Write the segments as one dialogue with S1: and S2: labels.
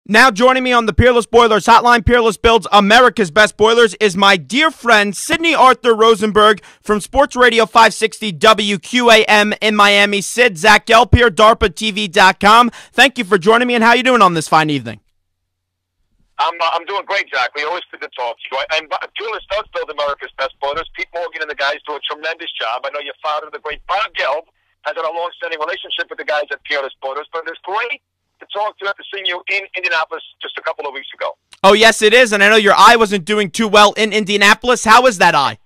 S1: Now joining me on the Peerless Boilers Hotline, Peerless Builds America's Best Boilers, is my dear friend, Sydney Arthur Rosenberg from Sports Radio 560 WQAM in Miami. Sid, Zach Gelb here, DARPATV.com. Thank you for joining me, and how are you doing on this fine evening?
S2: I'm doing great, Zach. We always good to talk to you. And Peerless does build America's Best Boilers. Pete Morgan and the guys do a tremendous job. I know your father, the great Bob Gelb, has had a long-standing relationship with the guys at Peerless Boilers, but it's great to talk to you after seeing you in Indianapolis just a couple of weeks ago.
S1: Oh, yes, it is, and I know your eye wasn't doing too well in Indianapolis. How is that eye?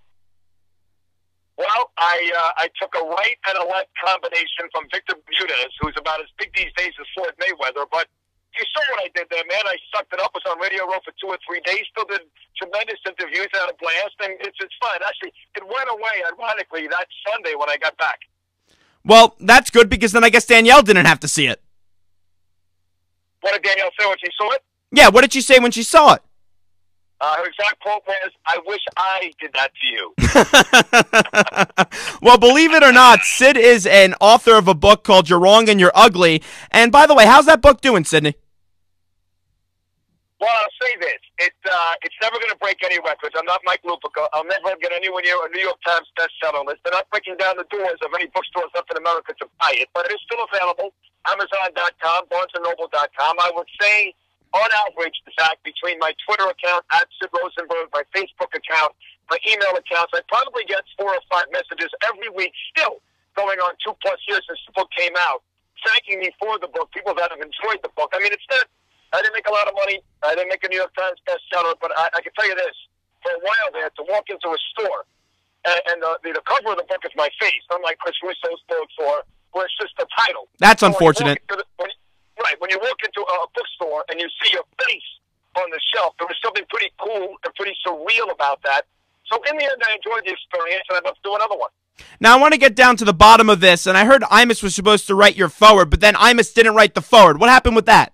S2: Well, I took a right and a left combination from Victor Bermudez, who's about as big these days as Floyd Mayweather, but you saw what I did there, man. I sucked it up, was on Radio Row for 2 or 3 days, still did tremendous interviews, had a blast, and it's fun. Actually, it went away, ironically, that Sunday when I got back.
S1: Well, that's good, because then I guess Danielle didn't have to see it.
S2: What did Danielle say when she saw it?
S1: Yeah, what did she say when she saw it?
S2: Her exact quote was, "I wish I did that to you."
S1: Well, believe it or not, Sid is an author of a book called You're Wrong and You're Ugly. And by the way, how's that book doing, Sydney?
S2: Well, I'll say this. It's never going to break any records. I'm not Mike Lupica. I'll never get anywhere near a New York Times bestseller list. They're not breaking down the doors of any bookstores left in America to buy it, but it is still available. Amazon.com, BarnesandNoble.com. I would say, on average, Zach, between my Twitter account, @Sid Rosenberg, my Facebook account, my email accounts, I probably get 4 or 5 messages every week, still going on 2+ years since the book came out, thanking me for the book, people that have enjoyed the book. I mean, it's not, I didn't make a lot of money. I didn't make a New York Times bestseller, but I can tell you this. For a while there, to walk into a store, and the cover of the book is my face, unlike Chris Russo's bookstore, where it's just the title.
S1: That's unfortunate.
S2: When you walk into a bookstore and you see your face on the shelf, there was something pretty cool and pretty surreal about that. So in the end, I enjoyed the experience, and I'd love to do another one.
S1: Now, I want to get down to the bottom of this, and I heard Imus was supposed to write your forward, but then Imus didn't write the forward. What happened with that?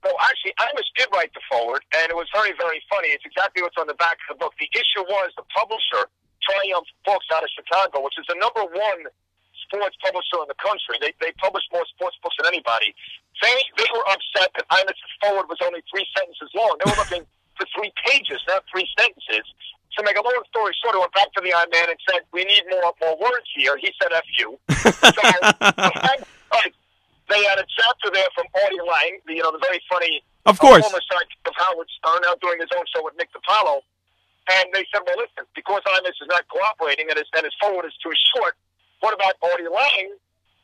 S2: No, actually, Imus did write the forward, and it was very, very funny. It's exactly what's on the back of the book. The issue was the publisher, Triumph Books out of Chicago, which is the #1 sports publisher in the country. They publish more sports books than anybody. They were upset that Imus' forward was only 3 sentences long. They were looking for 3 pages, not 3 sentences. To make a long story short, I went back to the I-Man and said, "We need more words here." He said, "F you." So, they had a chapter there from Artie Lang, the very funny former sidekick of Howard Stern, now doing his own show with Nick DiPaolo. And they said, "Well, listen, because Imus is not cooperating and his forward is too short, what about Artie Lang?"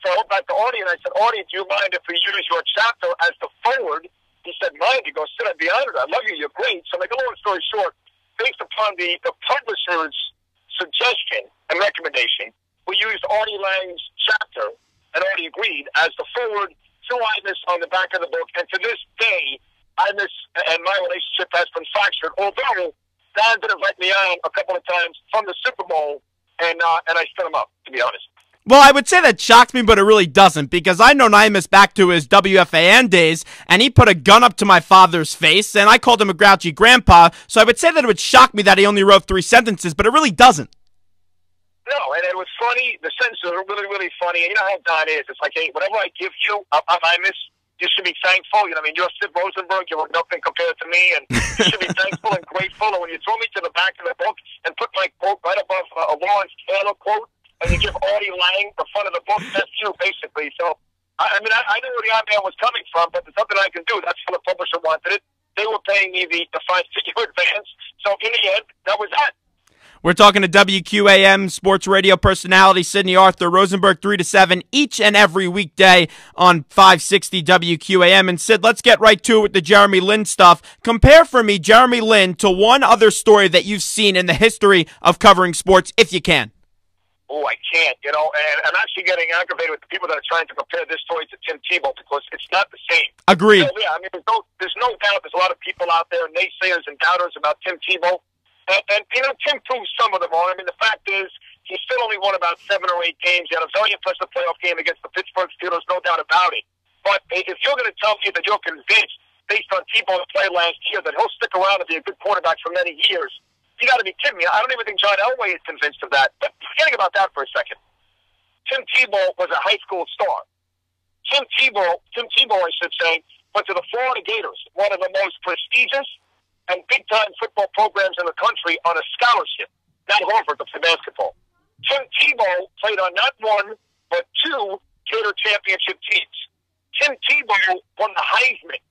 S2: So I went back to Artie and I said, "Artie, do you mind if we use your chapter as the forward?" He said, "Mind?" He goes, "Sid, I'd be honored. I love you. You're great." So make a long story short, based upon the publisher's suggestion and recommendation, we used Artie Lang's chapter, and Artie agreed, as the forward to Imus on the back of the book. And to this day, Imus and my relationship has been fractured, although Dan did invite me on a couple of times from the Super Bowl, and I stood him up, to be honest.
S1: Well, I would say that shocks me, but it really doesn't, because I've known Imus back to his WFAN days, and he put a gun up to my father's face, and I called him a grouchy grandpa, so I would say that it would shock me that he only wrote 3 sentences, but it really doesn't.
S2: No, and it was funny. The sentences are really, really funny, and you know how Don is. It's like, hey, whatever I give you, Imus, you should be thankful. You know, I mean, you're Sid Rosenberg. You're nothing compared to me, and you should be thankful and grateful. And when you throw me to the back of the book and put my quote right above a Lawrence Taylor quote, and you give Artie Lang the front of the book, that's you, basically. So, I mean, I knew where the I-Man was coming from, but there's nothing I can do. That's how the publisher wanted it. They were paying me the 5-figure advance. So, in the end, that was that.
S1: We're talking to WQAM sports radio personality Sydney Arthur Rosenberg, 3 to 7 each and every weekday on 560 WQAM. And Sid, let's get right to it with the Jeremy Lin stuff. Compare for me Jeremy Lin to one other story that you've seen in the history of covering sports, if you can.
S2: Oh, I can't, and I'm actually getting aggravated with the people that are trying to compare this story to Tim Tebow because it's not the same.
S1: Agreed.
S2: So, yeah, I mean, there's no doubt there's a lot of people out there, naysayers and doubters about Tim Tebow. And Tim proved some of them wrong. I mean, the fact is, he still only won about 7 or 8 games. He had a very impressive playoff game against the Pittsburgh Steelers, no doubt about it. But if you're going to tell me that you're convinced, based on Tebow's play last year, that he'll stick around and be a good quarterback for many years, you got to be kidding me. I don't even think John Elway is convinced of that. But forgetting about that for a second, Tim Tebow was a high school star. Tim Tebow, I should say, went to the Florida Gators, one of the most prestigious and big-time football programs in the country, on a scholarship. Not Harvard, but for basketball. Tim Tebow played on not one, but two Gator championship teams. Tim Tebow won the Heisman,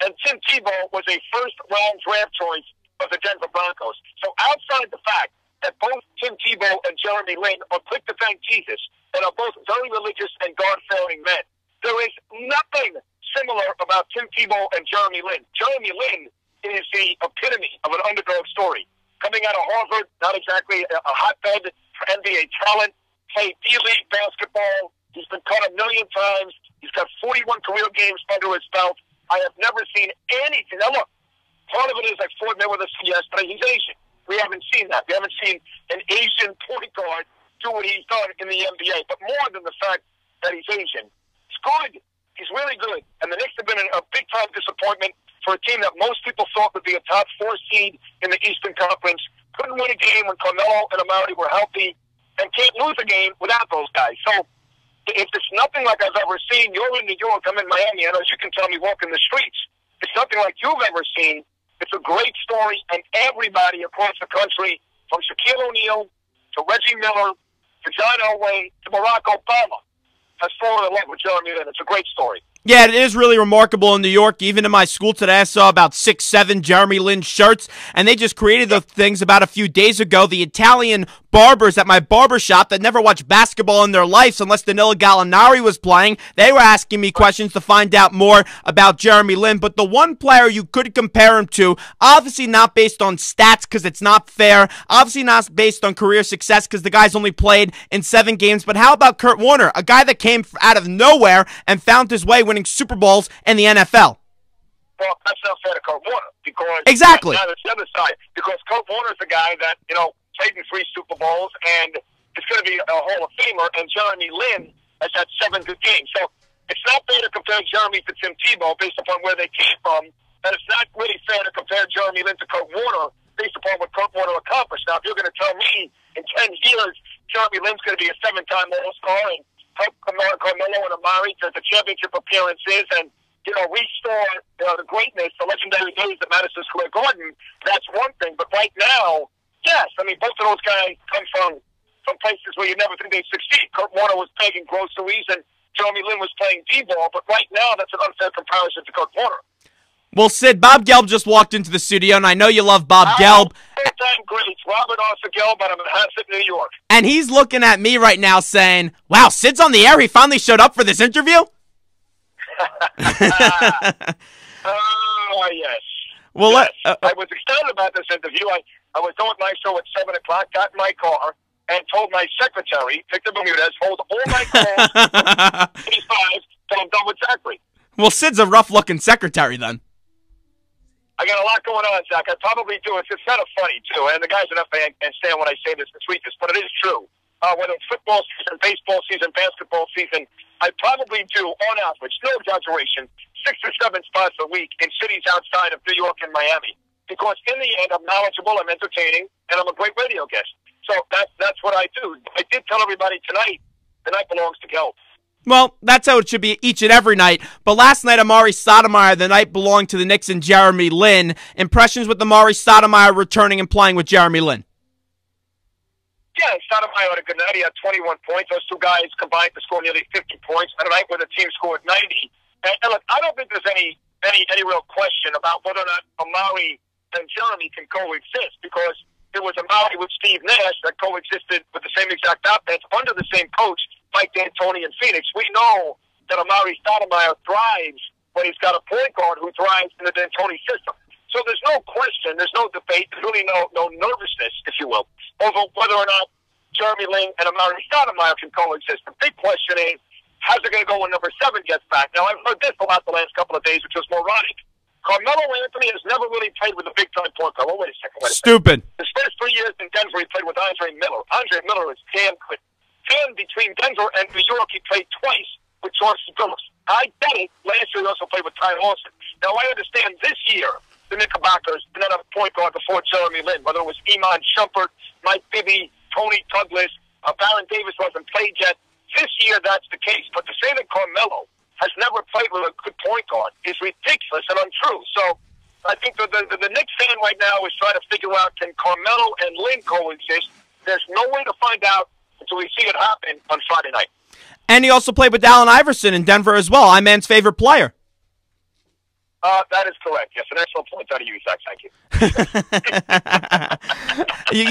S2: and Tim Tebow was a first-round draft choice of the Denver Broncos. So outside the fact that both Tim Tebow and Jeremy Lin are quick to thank Jesus and are both very religious and God-fearing men, there is nothing similar about Tim Tebow and Jeremy Lin. Jeremy Lin is the epitome of an underdog story. Coming out of Harvard, not exactly a hotbed for NBA talent, played D-League basketball. He's been cut a million times. He's got 41 career games under his belt. I have never seen anything. Now, look, part of it is, like Ford Mayweather said yesterday, he's Asian. We haven't seen that. We haven't seen an Asian point guard do what he's done in the NBA. But more than the fact that he's Asian, he's good. He's really good. And the Knicks have been a big-time disappointment for a team that most people thought would be a top 4 seed in the Eastern Conference. Couldn't win a game when Carmelo and Amari were healthy, and can't lose a game without those guys. So if it's nothing like I've ever seen, you're in New York, I'm in Miami, and as you can tell me walking the streets, it's nothing like you've ever seen. It's a great story, and everybody across the country, from Shaquille O'Neal to Reggie Miller to John Elway to Barack Obama, has fallen in love with Jeremy Lin. It's a great story.
S1: Yeah, it is really remarkable in New York. Even in my school today, I saw about 6, 7 Jeremy Lin shirts, and they just created the things about a few days ago. The Italian barbers at my barber shop that never watched basketball in their lives unless Danilo Gallinari was playing, they were asking me questions to find out more about Jeremy Lin. But the one player you could compare him to, obviously not based on stats because it's not fair, obviously not based on career success because the guy's only played in 7 games, but how about Kurt Warner, a guy that came out of nowhere and found his way winning Super Bowls in the NFL?
S2: Well, that's not fair to Kurt Warner because
S1: exactly.
S2: Now that's the other side, because Kurt Warner's the guy that, played in 3 Super Bowls and is going to be a Hall of Famer, and Jeremy Lin has had 7 good games. So it's not fair to compare Jeremy to Tim Tebow based upon where they came from, and it's not really fair to compare Jeremy Lin to Kurt Warner based upon what Kurt Warner accomplished. Now, if you're going to tell me in 10 years Jeremy Lin's going to be a 7-time All-Star and help Carmelo and Amari to the championship appearances and, restore the greatness, the legendary days at Madison Square Garden, that's one thing. But right now, yes, I mean, both of those guys come from places where you never think they'd succeed. Kurt Warner was begging groceries and Jeremy Lin was playing D-ball, but right now that's an unfair comparison to Kurt Warner.
S1: Well, Sid, Bob Gelb just walked into the studio, and I know you love Bob Gelb.
S2: Great. Robert Arthur Gelb out of Manhasset, New York.
S1: And he's looking at me right now saying, wow, Sid's on the air. He finally showed up for this interview?
S2: Oh, yes.
S1: Well,
S2: yes. I was excited about this interview. I was doing my show at 7 o'clock, got in my car, and told my secretary, Victor Bermudez, hold all my calls, please, till I'm done with Zachary.
S1: Well, Sid's a rough-looking secretary, then.
S2: I got a lot going on, Zach. I probably do. It's kind of funny, too. And the guys enough understand when I say this and tweet this, but it is true. Whether it's football season, baseball season, basketball season, I probably do, on average, no exaggeration, 6 or 7 spots a week in cities outside of New York and Miami. Because in the end, I'm knowledgeable, I'm entertaining, and I'm a great radio guest. So that's what I do. I did tell everybody tonight, the night belongs to Gelb.
S1: Well, that's how it should be each and every night. But last night, Amari Stoudemire, the night belonged to the Knicks and Jeremy Lin. Impressions with Amari Stoudemire returning and playing with Jeremy Lin?
S2: Yeah, Stoudemire had a good night. He had 21 points. Those two guys combined to score nearly 50 points at a night where the team scored 90. And look, I don't think there's any real question about whether or not Amari and Jeremy can coexist, because it was Amari with Steve Nash that coexisted with the same exact offense under the same coach, Mike D'Antoni in Phoenix. We know that Amari Stoudemire thrives when he's got a point guard who thrives in the D'Antoni system. So there's no question, there's no debate, there's really no nervousness, if you will, over whether or not Jeremy Lin and Amari Stoudemire can coexist. The big question is, how's it going to go when number 7 gets back? Now, I've heard this a lot the last couple of days, which was moronic. Carmelo Anthony has never really played with a big-time point guard. Oh, wait a second.
S1: Stupid.
S2: His first 3 years in Denver, he played with Andre Miller. Andre Miller is damn good. Then, between Denver and New York, he played twice with George Billups. I bet it. Last year, he also played with Ty Lawson. Now, I understand this year, the Knickerbockers did not have a point guard before Jeremy Lin, whether it was Iman Shumpert, Mike Bibby, Tony Douglas, Baron Davis wasn't played yet. This year, that's the case. But to say that Carmelo has never played with a good point guard is ridiculous and untrue. So I think the Knicks fan right now is trying to figure out, can Carmelo and Lin coexist? There's no way to find out until we see it happen on Friday night.
S1: And he also played with Allen Iverson in Denver as well, Iman's favorite player.
S2: That is correct. Yes, an excellent point out of you, Zach. Thank you.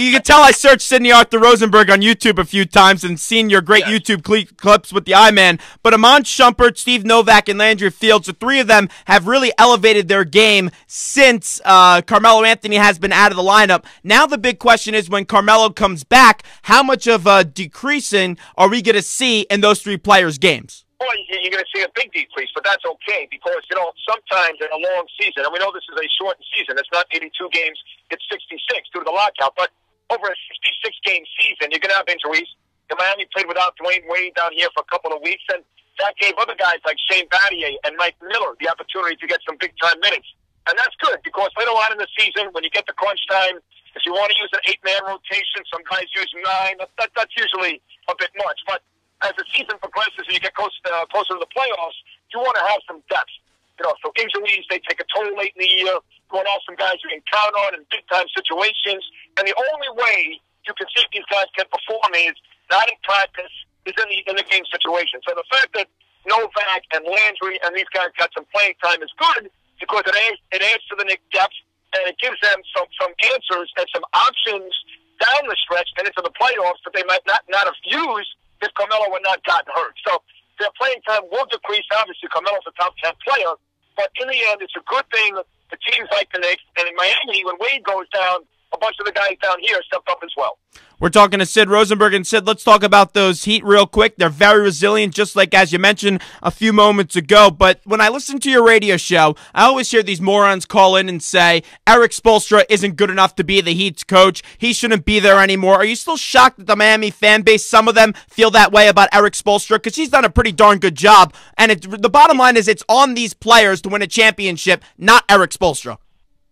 S1: You can tell I searched Sidney Arthur Rosenberg on YouTube a few times and seen your great YouTube clips with the I-Man. But Iman Shumpert, Steve Novak, and Landry Fields, the three of them have really elevated their game since Carmelo Anthony has been out of the lineup. Now the big question is, when Carmelo comes back, how much of a decreasing are we going to see in those three players' games?
S2: Well, you're going to see a big decrease, but that's okay because, sometimes in a long season, and we know this is a shortened season, it's not 82 games, it's 66 due to the lockout, but over a 66-game season, you're going to have injuries. Miami played without Dwayne Wade down here for a couple of weeks, and that gave other guys like Shane Battier and Mike Miller the opportunity to get some big-time minutes. And that's good because later on in the season, when you get to crunch time, if you want to use an 8-man rotation, some guys use 9, that's usually a bit much, but as the season progresses and you get closer to the playoffs, you want to have some depth. So injuries, they take a toll late in the year. Going off some guys you can count on in big-time situations. And the only way you can see if these guys can perform is not in practice, is in the game situation. So the fact that Novak and Landry and these guys got some playing time is good because it adds to the Knicks' depth and it gives them some answers and some options down the stretch and into the playoffs that they might not have used if Carmelo had not gotten hurt. So their playing time will decrease. Obviously, Carmelo's a top 10 player, but in the end, it's a good thing for teams like the Knicks. And in Miami, when Wade goes down, a bunch of the guys down here stepped up as well.
S1: We're talking to Sid Rosenberg. And Sid, let's talk about those Heat real quick. They're very resilient, just like as you mentioned a few moments ago. But when I listen to your radio show, I always hear these morons call in and say, Eric Spoelstra isn't good enough to be the Heat's coach. He shouldn't be there anymore. Are you still shocked that the Miami fan base, some of them, feel that way about Eric Spoelstra? Because he's done a pretty darn good job. And the bottom line is it's on these players to win a championship, not Eric Spoelstra.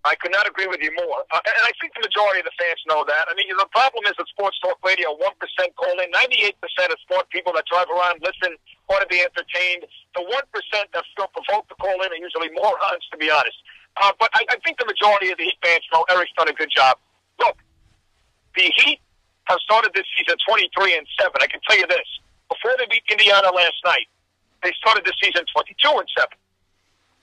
S2: I could not agree with you more. And I think the majority of the fans know that. I mean, the problem is that Sports Talk Radio, 1% call in, 98% of sport people that drive around, listen, want to be entertained. The 1% that feel provoked to call in are usually morons, to be honest. But I think the majority of the Heat fans know Eric's done a good job. Look, the Heat have started this season 23-7. I can tell you this. Before they beat Indiana last night, they started this season 22-7.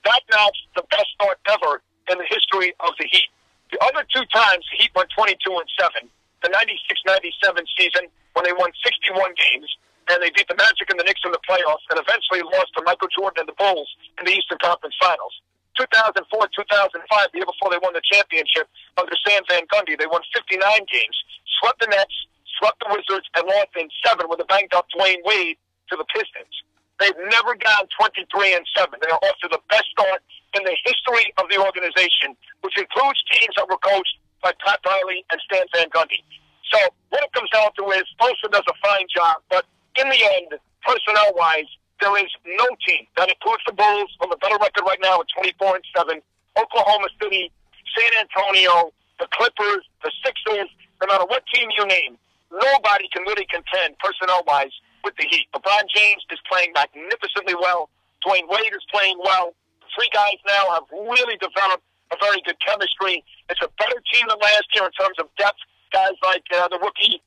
S2: That now the best start ever in the history of the Heat. The other two times the Heat went 22-7. The 96-97 season when they won 61 games and they beat the Magic and the Knicks in the playoffs and eventually lost to Michael Jordan and the Bulls in the Eastern Conference Finals. 2004-2005, the year before they won the championship under Stan Van Gundy, they won 59 games, swept the Nets, swept the Wizards, and lost in 7 with a banged-up Dwayne Wade to the Pistons. They've never gone 23-7. They are off to the best start in the history of the organization, which includes teams that were coached by Pat Riley and Stan Van Gundy. So what it comes down to is Spoelstra does a fine job, but in the end, personnel-wise, there is no team that includes the Bulls on the better record right now at 24-7, Oklahoma City, San Antonio, the Clippers, the Sixers, no matter what team you name, nobody can really contend personnel-wise with the Heat. LeBron James is playing magnificently well. Dwayne Wade is playing well. The three guys now have really developed a very good chemistry. It's a better team than last year in terms of depth. Guys like the rookie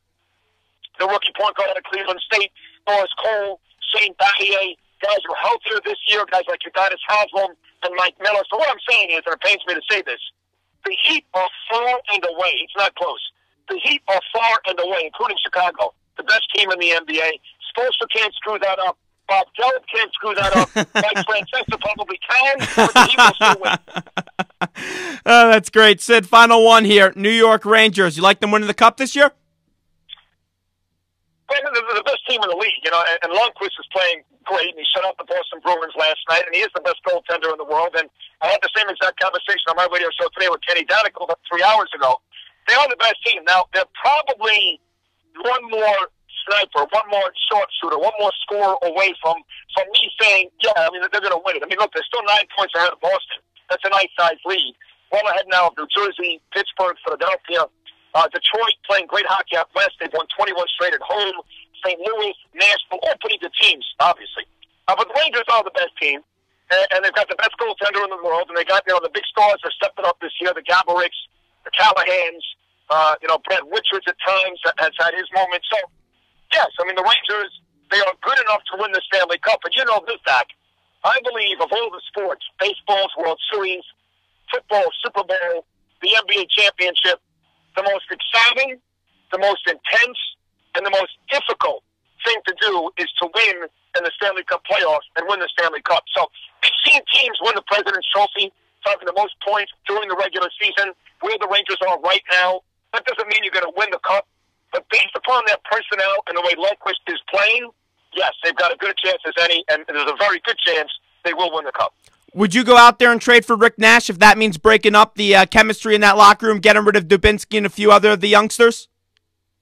S2: point guard out of Cleveland State, Norris Cole, Shane Battier. Guys are healthier this year. Guys like Udonis Haslem and Mike Miller. So what I'm saying is, and it pains me to say this, the Heat are far and away. It's not close. The Heat are far and away, including Chicago, the best team in the NBA. Spoelstra can't screw that up. Bob Gelb can't screw that up. Mike Francesa probably can, but the Heat will still win.
S1: That's great. Sid, final one here. New York Rangers. You like them winning the Cup this year?
S2: They're the best team in the league, and Lundqvist is playing great, and he shut out the Boston Bruins last night, and he is the best goaltender in the world. And I had the same exact conversation on my radio show today with Kenny Danicle about 3 hours ago. They are the best team. Now, they're probably one more sniper, one more sharpshooter, one more score away from me saying, yeah, I mean, they're going to win it. I mean, look, they're still 9 points ahead of Boston. That's a nice-sized lead. Well ahead now of New Jersey, Pittsburgh, Philadelphia, Detroit playing great hockey out west. They've won 21 straight at home. St. Louis, Nashville, all pretty good teams, obviously. But the Rangers are the best team, and they've got the best goaltender in the world, and they got, the big stars are stepping up this year, the Gaboricks, the Callahans, Brad Richards at times has had his moments. So, yes, I mean, the Rangers, they are good enough to win the Stanley Cup. But you know this, Zach, I believe of all the sports, baseball's World Series, football, Super Bowl, the NBA championship, the most exciting, the most intense, and the most difficult thing to do is to win in the Stanley Cup playoffs and win the Stanley Cup. So I've seen teams win the President's Trophy, having the most points during the regular season, where the Rangers are right now. That doesn't mean you're going to win the Cup, but based upon their personnel and the way Lundqvist is playing, yes, they've got a good chance as any, and there's a very good chance they will win the Cup.
S1: Would you go out there and trade for Rick Nash if that means breaking up the chemistry in that locker room, getting rid of Dubinsky and a few other of the youngsters?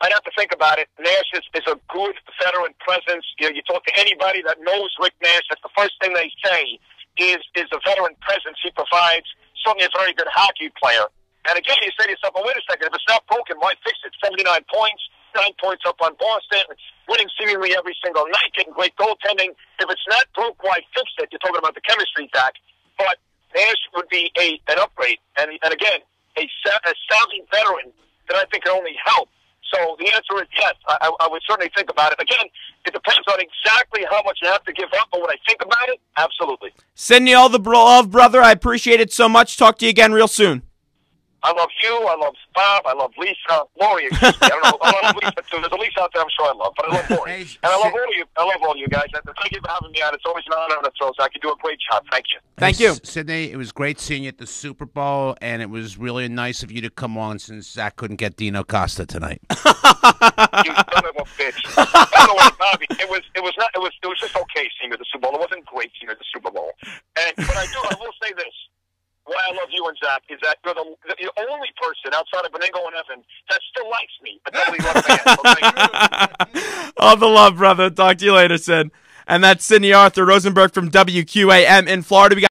S2: I'd have to think about it. Nash is a good veteran presence. You talk to anybody that knows Rick Nash, that's the first thing they say is a veteran presence he provides. Certainly a very good hockey player. And again, you say to yourself, well, wait a second, if it's not broken, why fix it? 79 points, 9 points up on Boston, winning seemingly every single night, getting great goaltending. If it's not broke, why fix it? You're talking about the chemistry, Zach. But Nash would be an upgrade. And again, a savvy veteran that I think can only help. So the answer is yes. I would certainly think about it. Again, it depends on exactly how much you have to give up, but when I think about it, absolutely.
S1: Sending you all the love, brother. I appreciate it so much. Talk to you again real soon.
S2: I love you. I love Bob. I love Lisa. Lori. I don't know. I love Lisa too. There's a Lisa out there I'm sure I love, but I love Lori. And I love all of you. I love all of you guys. And thank you for having me on. It's always an honor and a thrill. Zach, you do a great job. Thank you.
S1: Thank you.
S3: Sydney, it was great seeing you at the Super Bowl, and it was really nice of you to come on since Zach couldn't get Dino Costa tonight.
S2: You son of a bitch. By the way, Bobby, it was just okay seeing you at the Super Bowl. It wasn't great seeing you at the Super Bowl. But I will say this. Why I love you and Zach is that you're the only person outside of Beningo and Evan that still likes me, but nobody loves me.
S1: All the love, brother. Talk to you later, Sid. And that's Sidney Arthur Rosenberg from WQAM in Florida. We got